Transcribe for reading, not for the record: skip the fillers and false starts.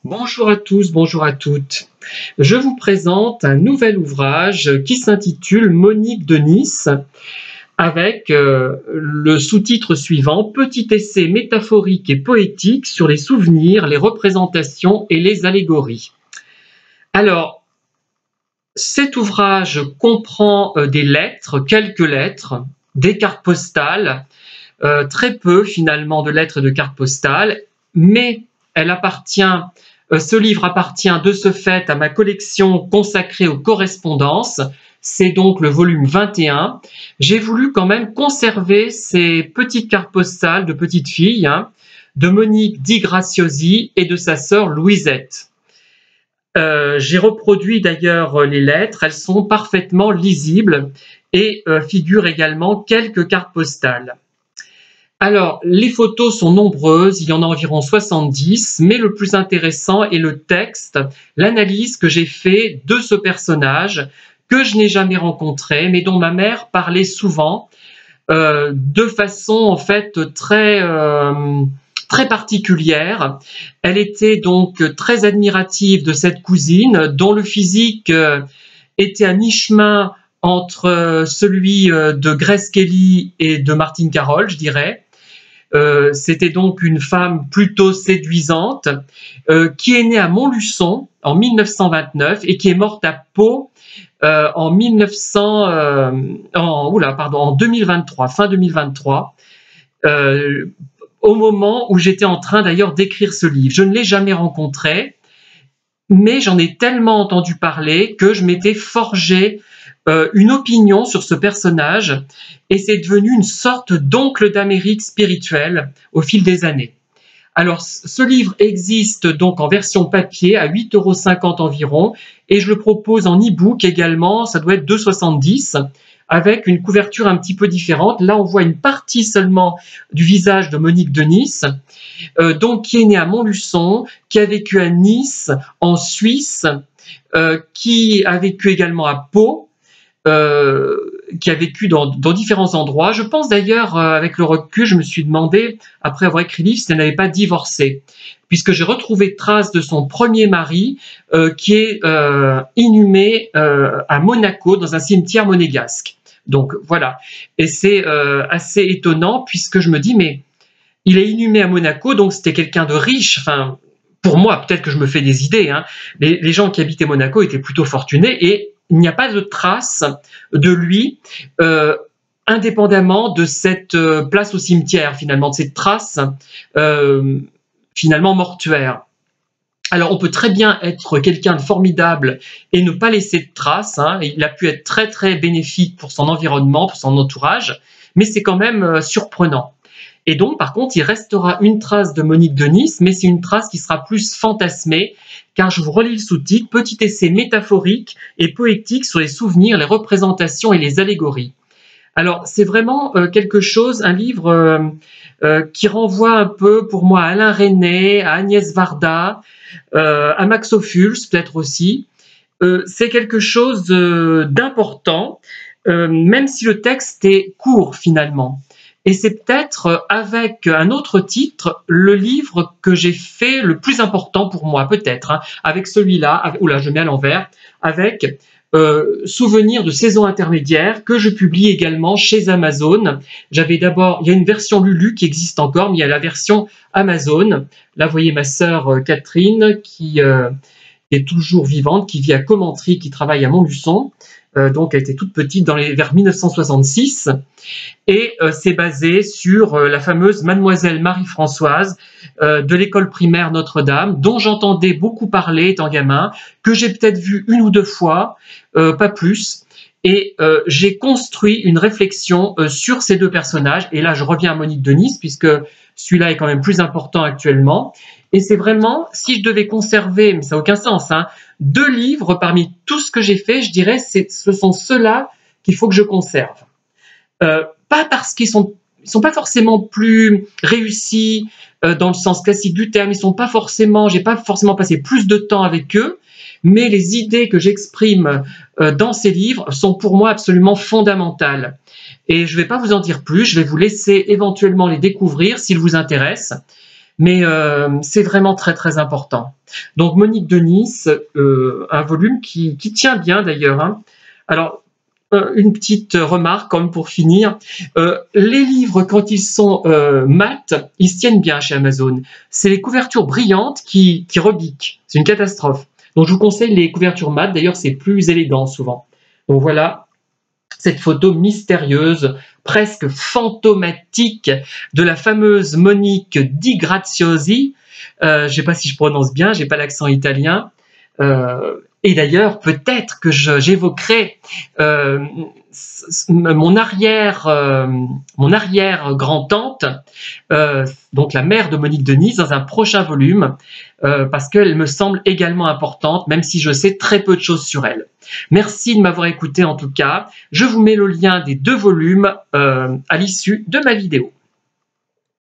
Bonjour à tous, bonjour à toutes. Je vous présente un nouvel ouvrage qui s'intitule Monique de Nice avec le sous-titre suivant: Petit essai métaphorique et poétique sur les souvenirs, les représentations et les allégories. Alors, cet ouvrage comprend des lettres, quelques lettres, des cartes postales, très peu finalement de lettres et de cartes postales, mais ce livre appartient de ce fait à ma collection consacrée aux correspondances. C'est donc le volume 21. J'ai voulu quand même conserver ces petites cartes postales de petites filles, de Monique Di Graziosi et de sa sœur Louisette. J'ai reproduit d'ailleurs les lettres, elles sont parfaitement lisibles et figurent également quelques cartes postales. Alors, les photos sont nombreuses, il y en a environ 70, mais le plus intéressant est le texte, l'analyse que j'ai fait de ce personnage que je n'ai jamais rencontré, mais dont ma mère parlait souvent, de façon en fait très particulière. Elle était donc très admirative de cette cousine, dont le physique était à mi-chemin entre celui de Grace Kelly et de Martine Carol, je dirais. C'était donc une femme plutôt séduisante qui est née à Montluçon en 1929 et qui est morte à Pau en 2023, fin 2023, au moment où j'étais en train d'ailleurs d'écrire ce livre. Je ne l'ai jamais rencontrée, mais j'en ai tellement entendu parler que je m'étais forgé une opinion sur ce personnage et c'est devenu une sorte d'oncle d'Amérique spirituel au fil des années. Alors, ce livre existe donc en version papier à 8,50 € environ et je le propose en e-book également, ça doit être 2,70 € avec une couverture un petit peu différente. Là, on voit une partie seulement du visage de Monique de Nice, donc qui est née à Montluçon, qui a vécu à Nice, en Suisse, qui a vécu également à Pau, qui a vécu dans différents endroits. Je pense d'ailleurs, avec le recul, je me suis demandé, après avoir écrit le livre, si elle n'avait pas divorcé, puisque j'ai retrouvé trace de son premier mari qui est inhumé à Monaco, dans un cimetière monégasque. Donc voilà, et c'est assez étonnant, puisque je me dis, mais il est inhumé à Monaco, donc c'était quelqu'un de riche, enfin, pour moi, peut-être que je me fais des idées, les gens qui habitaient Monaco étaient plutôt fortunés, et il n'y a pas de trace de lui, indépendamment de cette place au cimetière, finalement, de cette trace finalement mortuaire. Alors, on peut très bien être quelqu'un de formidable et ne pas laisser de traces. Il a pu être très, très bénéfique pour son environnement, pour son entourage, mais c'est quand même surprenant. Et donc, par contre, il restera une trace de Monique de Nice, mais c'est une trace qui sera plus fantasmée, car je vous relis le sous-titre: Petit essai métaphorique et poétique sur les souvenirs, les représentations et les allégories. Alors, c'est vraiment quelque chose, un livre qui renvoie un peu, pour moi, à Alain Resnais, à Agnès Varda, à Max Ophuls, peut-être aussi. C'est quelque chose d'important, même si le texte est court, finalement. Et c'est peut-être avec un autre titre le livre que j'ai fait le plus important pour moi, peut-être, avec celui-là, oula, je mets à l'envers, avec Souvenirs de saison intermédiaire, que je publie également chez Amazon. J'avais d'abord, il y a une version Lulu qui existe encore, mais il y a la version Amazon. Là, vous voyez ma sœur Catherine qui est toujours vivante, qui vit à Commentry, qui travaille à Montluçon. Donc, elle était toute petite vers 1966. Et c'est basé sur la fameuse Mademoiselle Marie-Françoise de l'école primaire Notre-Dame, dont j'entendais beaucoup parler étant gamin, que j'ai peut-être vu une ou deux fois, pas plus. Et j'ai construit une réflexion sur ces deux personnages. Et là, je reviens à Monique de Nice, puisque celui-là est quand même plus important actuellement. Et c'est vraiment, si je devais conserver, mais ça n'a aucun sens, deux livres parmi tout ce que j'ai fait, je dirais ce sont ceux-là qu'il faut que je conserve. Pas parce qu'ils sont pas forcément plus réussis dans le sens classique du terme, j'ai pas forcément passé plus de temps avec eux, mais les idées que j'exprime dans ces livres sont pour moi absolument fondamentales. Et je ne vais pas vous en dire plus, je vais vous laisser éventuellement les découvrir s'ils vous intéressent. mais c'est vraiment très très important. Donc Monique de Nice, un volume qui tient bien d'ailleurs, hein. Alors, une petite remarque comme pour finir, les livres quand ils sont mat, ils se tiennent bien chez Amazon. C'est les couvertures brillantes qui rebiquent, c'est une catastrophe. Donc je vous conseille les couvertures mat, d'ailleurs c'est plus élégant souvent. Donc voilà cette photo mystérieuse, presque fantomatique de la fameuse Monique Di Graziosi. Je ne sais pas si je prononce bien, j'ai pas l'accent italien. Et d'ailleurs, peut-être que j'évoquerai mon arrière grand-tante, donc la mère de Monique de Nice, dans un prochain volume, parce qu'elle me semble également importante, même si je sais très peu de choses sur elle. Merci de m'avoir écouté en tout cas. Je vous mets le lien des 2 volumes à l'issue de ma vidéo.